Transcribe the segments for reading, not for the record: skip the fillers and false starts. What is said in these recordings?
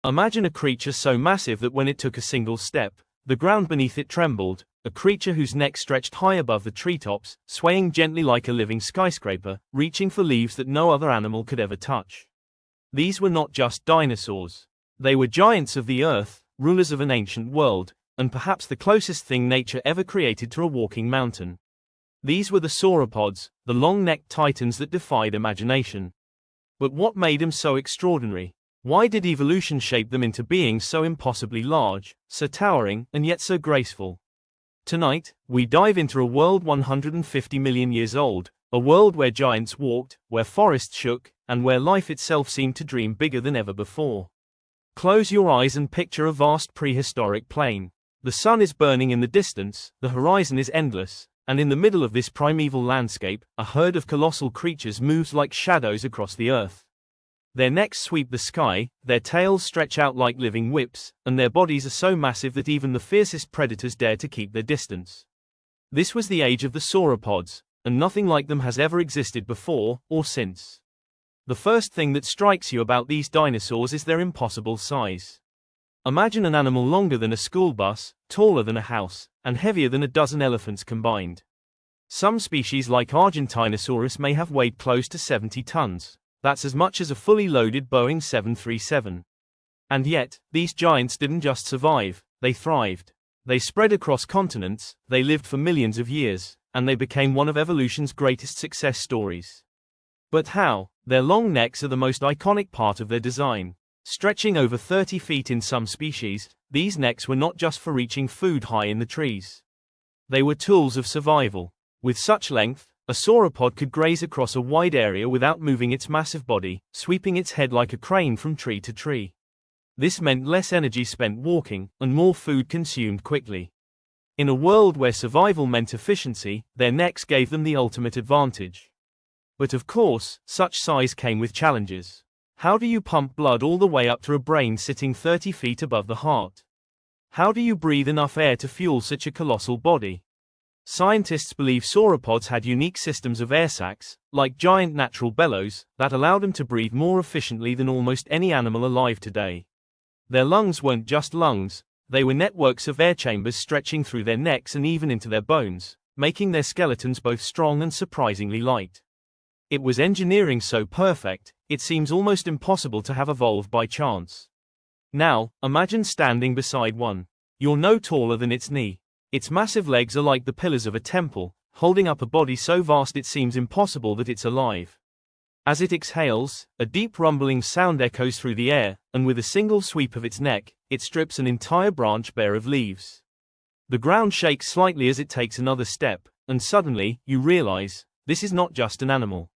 Imagine a creature so massive that when it took a single step, the ground beneath it trembled, a creature whose neck stretched high above the treetops, swaying gently like a living skyscraper, reaching for leaves that no other animal could ever touch. These were not just dinosaurs. They were giants of the earth, rulers of an ancient world, and perhaps the closest thing nature ever created to a walking mountain. These were the sauropods, the long-necked titans that defied imagination. But what made them so extraordinary? Why did evolution shape them into beings so impossibly large, so towering, and yet so graceful? Tonight, we dive into a world 150 million years old, a world where giants walked, where forests shook, and where life itself seemed to dream bigger than ever before. Close your eyes and picture a vast prehistoric plain. The sun is burning in the distance, the horizon is endless, and in the middle of this primeval landscape, a herd of colossal creatures moves like shadows across the earth. Their necks sweep the sky, their tails stretch out like living whips, and their bodies are so massive that even the fiercest predators dare to keep their distance. This was the age of the sauropods, and nothing like them has ever existed before, or since. The first thing that strikes you about these dinosaurs is their impossible size. Imagine an animal longer than a school bus, taller than a house, and heavier than a dozen elephants combined. Some species like Argentinosaurus may have weighed close to 70 tons. That's as much as a fully loaded Boeing 737. And yet, these giants didn't just survive, they thrived. They spread across continents, they lived for millions of years, and they became one of evolution's greatest success stories. But how? Their long necks are the most iconic part of their design. Stretching over 30 feet in some species, these necks were not just for reaching food high in the trees. They were tools of survival. With such length, a sauropod could graze across a wide area without moving its massive body, sweeping its head like a crane from tree to tree. This meant less energy spent walking, and more food consumed quickly. In a world where survival meant efficiency, their necks gave them the ultimate advantage. But of course, such size came with challenges. How do you pump blood all the way up to a brain sitting 30 feet above the heart? How do you breathe enough air to fuel such a colossal body? Scientists believe sauropods had unique systems of air sacs, like giant natural bellows, that allowed them to breathe more efficiently than almost any animal alive today. Their lungs weren't just lungs, they were networks of air chambers stretching through their necks and even into their bones, making their skeletons both strong and surprisingly light. It was engineering so perfect, it seems almost impossible to have evolved by chance. Now, imagine standing beside one. You're no taller than its knee. Its massive legs are like the pillars of a temple, holding up a body so vast it seems impossible that it's alive. As it exhales, a deep rumbling sound echoes through the air, and with a single sweep of its neck, it strips an entire branch bare of leaves. The ground shakes slightly as it takes another step, and suddenly, you realize, this is not just an animal.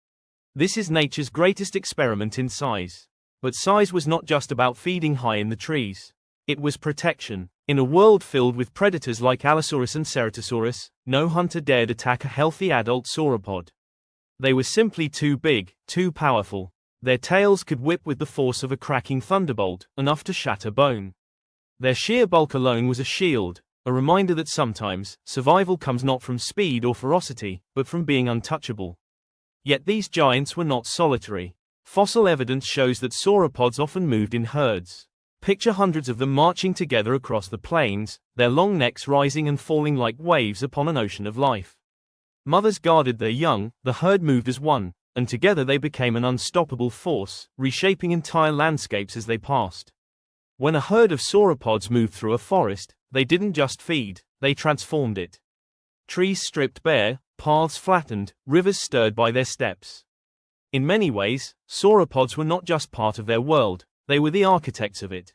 This is nature's greatest experiment in size. But size was not just about feeding high in the trees. It was protection. In a world filled with predators like Allosaurus and Ceratosaurus, no hunter dared attack a healthy adult sauropod. They were simply too big, too powerful. Their tails could whip with the force of a cracking thunderbolt, enough to shatter bone. Their sheer bulk alone was a shield, a reminder that sometimes, survival comes not from speed or ferocity, but from being untouchable. Yet these giants were not solitary. Fossil evidence shows that sauropods often moved in herds. Picture hundreds of them marching together across the plains, their long necks rising and falling like waves upon an ocean of life. Mothers guarded their young, the herd moved as one, and together they became an unstoppable force, reshaping entire landscapes as they passed. When a herd of sauropods moved through a forest, they didn't just feed, they transformed it. Trees stripped bare, paths flattened, rivers stirred by their steps. In many ways, sauropods were not just part of their world, they were the architects of it.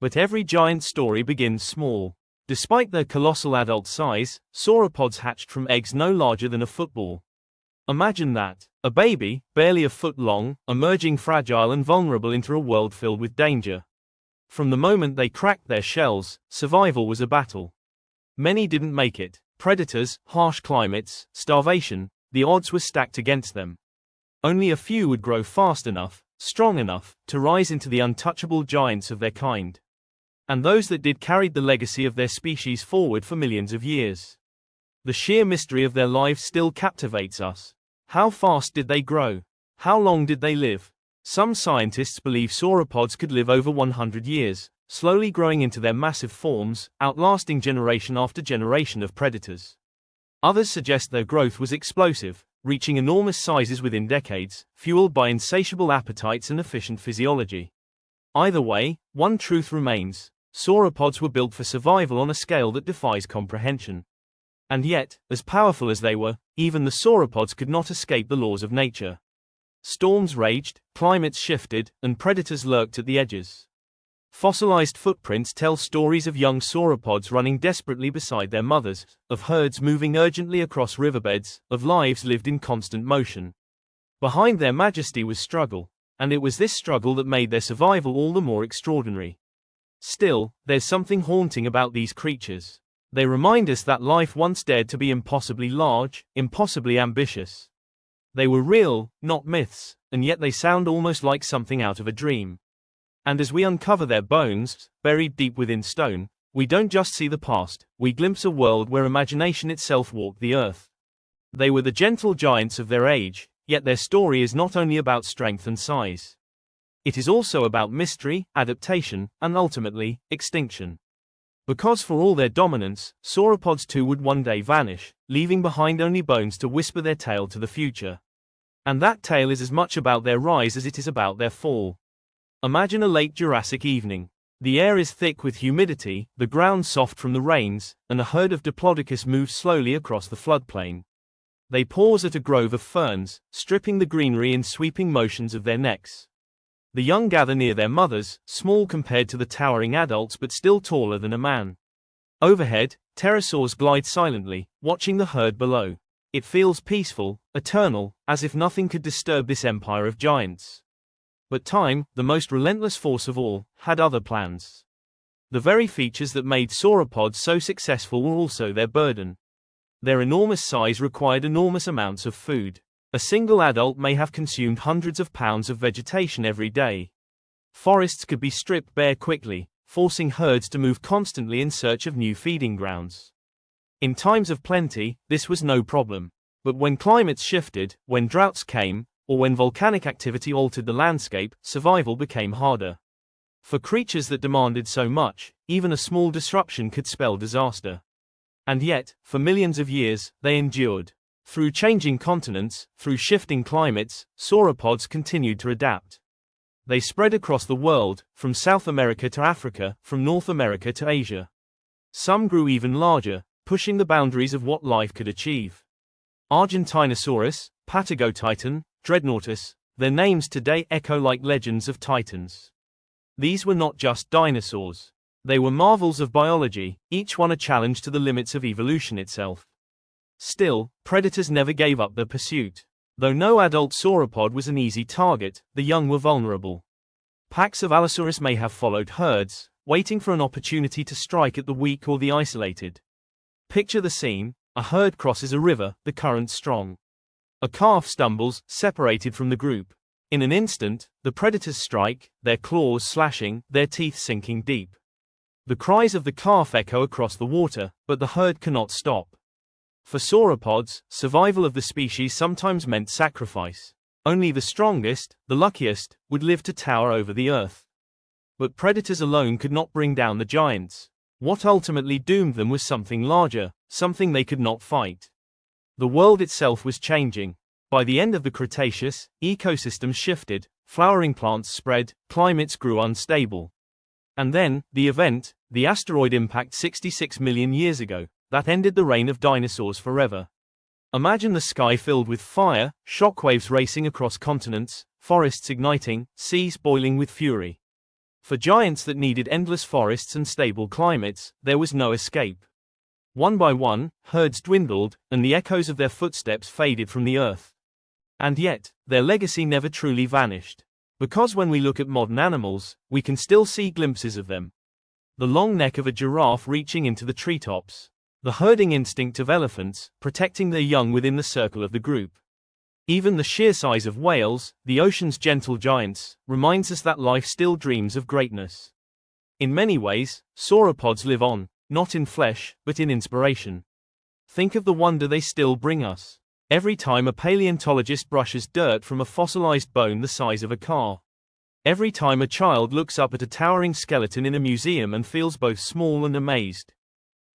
But every giant story begins small. Despite their colossal adult size, sauropods hatched from eggs no larger than a football. Imagine that, a baby, barely a foot long, emerging fragile and vulnerable into a world filled with danger. From the moment they cracked their shells, survival was a battle. Many didn't make it. Predators, harsh climates, starvation, the odds were stacked against them. Only a few would grow fast enough, strong enough, to rise into the untouchable giants of their kind. And those that did carried the legacy of their species forward for millions of years. The sheer mystery of their lives still captivates us. How fast did they grow? How long did they live? Some scientists believe sauropods could live over 100 years, slowly growing into their massive forms, outlasting generation after generation of predators. Others suggest their growth was explosive, reaching enormous sizes within decades, fueled by insatiable appetites and efficient physiology. Either way, one truth remains: sauropods were built for survival on a scale that defies comprehension. And yet, as powerful as they were, even the sauropods could not escape the laws of nature. Storms raged, climates shifted, and predators lurked at the edges. Fossilized footprints tell stories of young sauropods running desperately beside their mothers, of herds moving urgently across riverbeds, of lives lived in constant motion. Behind their majesty was struggle, and it was this struggle that made their survival all the more extraordinary. Still, there's something haunting about these creatures. They remind us that life once dared to be impossibly large, impossibly ambitious. They were real, not myths, and yet they sound almost like something out of a dream. And as we uncover their bones, buried deep within stone, we don't just see the past, we glimpse a world where imagination itself walked the earth. They were the gentle giants of their age, yet their story is not only about strength and size. It is also about mystery, adaptation, and ultimately, extinction. Because for all their dominance, sauropods too would one day vanish, leaving behind only bones to whisper their tale to the future. And that tale is as much about their rise as it is about their fall. Imagine a late Jurassic evening. The air is thick with humidity, the ground soft from the rains, and a herd of Diplodocus moves slowly across the floodplain. They pause at a grove of ferns, stripping the greenery in sweeping motions of their necks. The young gather near their mothers, small compared to the towering adults but still taller than a man. Overhead, pterosaurs glide silently, watching the herd below. It feels peaceful, eternal, as if nothing could disturb this empire of giants. But time, the most relentless force of all, had other plans. The very features that made sauropods so successful were also their burden. Their enormous size required enormous amounts of food. A single adult may have consumed hundreds of pounds of vegetation every day. Forests could be stripped bare quickly, forcing herds to move constantly in search of new feeding grounds. In times of plenty, this was no problem. But when climates shifted, when droughts came, or when volcanic activity altered the landscape, survival became harder. For creatures that demanded so much, even a small disruption could spell disaster. And yet, for millions of years, they endured. Through changing continents, through shifting climates, sauropods continued to adapt. They spread across the world, from South America to Africa, from North America to Asia. Some grew even larger, pushing the boundaries of what life could achieve. Argentinosaurus, Patagotitan, Dreadnoughtus, their names today echo like legends of titans. These were not just dinosaurs. They were marvels of biology, each one a challenge to the limits of evolution itself. Still, predators never gave up the pursuit. Though no adult sauropod was an easy target, the young were vulnerable. Packs of Allosaurus may have followed herds, waiting for an opportunity to strike at the weak or the isolated. Picture the scene: a herd crosses a river, the current strong. A calf stumbles, separated from the group. In an instant, the predators strike, their claws slashing, their teeth sinking deep. The cries of the calf echo across the water, but the herd cannot stop. For sauropods, survival of the species sometimes meant sacrifice. Only the strongest, the luckiest, would live to tower over the earth. But predators alone could not bring down the giants. What ultimately doomed them was something larger, something they could not fight. The world itself was changing. By the end of the Cretaceous, ecosystems shifted, flowering plants spread, climates grew unstable. And then, the event, the asteroid impact 66 million years ago, that ended the reign of dinosaurs forever. Imagine the sky filled with fire, shockwaves racing across continents, forests igniting, seas boiling with fury. For giants that needed endless forests and stable climates, there was no escape. One by one, herds dwindled, and the echoes of their footsteps faded from the earth. And yet, their legacy never truly vanished. Because when we look at modern animals, we can still see glimpses of them. The long neck of a giraffe reaching into the treetops. The herding instinct of elephants, protecting their young within the circle of the group. Even the sheer size of whales, the ocean's gentle giants, reminds us that life still dreams of greatness. In many ways, sauropods live on, not in flesh, but in inspiration. Think of the wonder they still bring us. Every time a paleontologist brushes dirt from a fossilized bone the size of a car. Every time a child looks up at a towering skeleton in a museum and feels both small and amazed.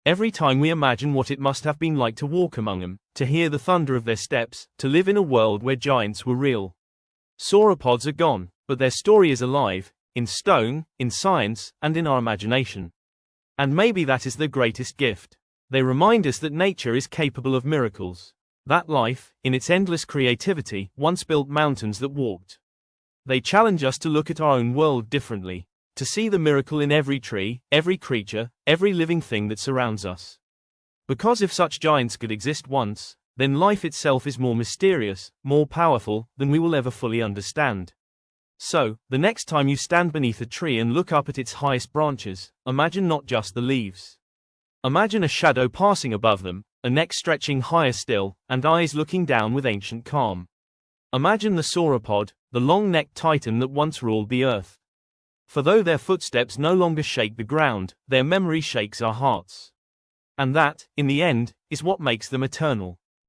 Every time we imagine what it must have been like to walk among them, to hear the thunder of their steps, to live in a world where giants were real. Sauropods are gone, but their story is alive, in stone, in science, and in our imagination. And maybe that is the greatest gift. They remind us that nature is capable of miracles. That life, in its endless creativity, once built mountains that walked. They challenge us to look at our own world differently, to see the miracle in every tree, every creature, every living thing that surrounds us. Because if such giants could exist once, then life itself is more mysterious, more powerful, than we will ever fully understand. So, the next time you stand beneath a tree and look up at its highest branches, imagine not just the leaves. Imagine a shadow passing above them, a neck stretching higher still, and eyes looking down with ancient calm. Imagine the sauropod, the long-necked titan that once ruled the earth. For though their footsteps no longer shake the ground, their memory shakes our hearts. And that, in the end, is what makes them eternal.